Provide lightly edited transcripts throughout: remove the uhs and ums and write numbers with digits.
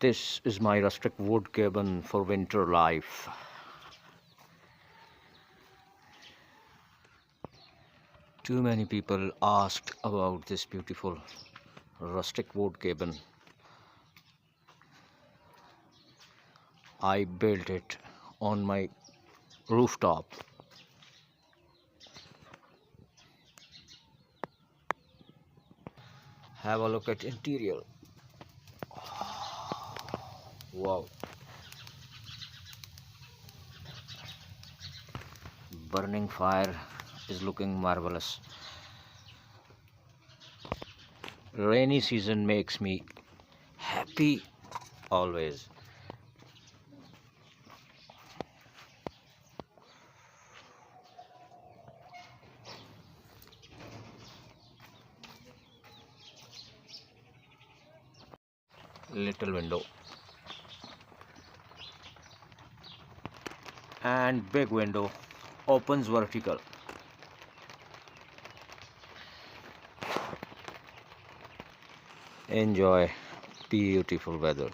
This is my rustic wood cabin for winter life. Too many people asked about this beautiful rustic wood cabin. I built it on my rooftop. Have a look at interior. Wow. Burning fire is looking marvelous. Rainy season makes me happy always. Little window and big window opens vertical. Enjoy beautiful weather.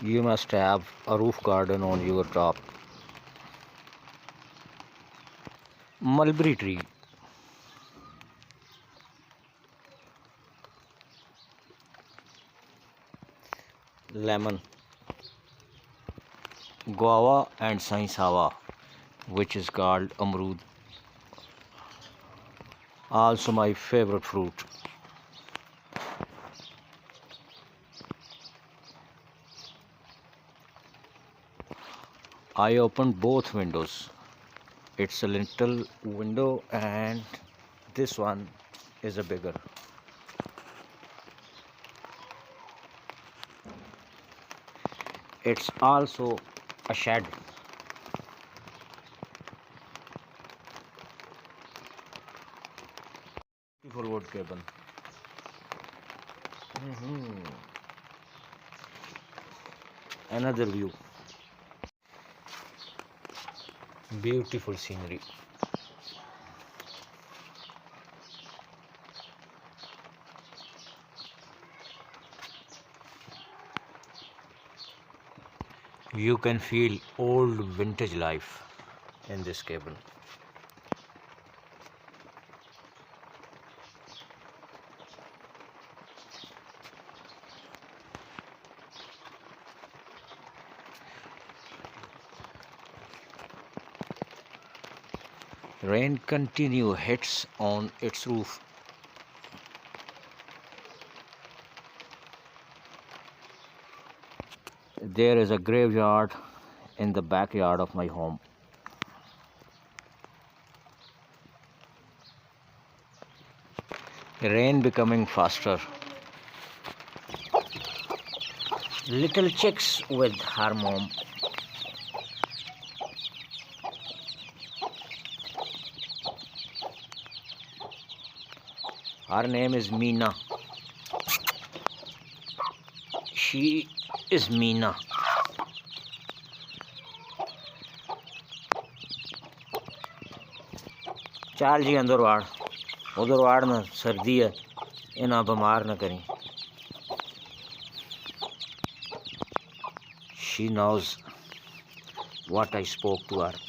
You must have a roof garden on your top. Mulberry tree. Lemon, guava and sainsawa, which is called amrood, also my favorite fruit. I opened both windows. It's a little window and this one is a bigger. It's also a shed. Beautiful wood cabin. Another view. Beautiful scenery. You can feel old vintage life in this cabin. Rain continue hits on its roof. There is a graveyard in the backyard of my home. Rain becoming faster. Little chicks with her mom. Her name is Meena. She is Meena. चाल जी अंदर वाड़ उधर वाड़ ना सर्दी है इन्हें बीमार ना करें. She knows what I spoke to her.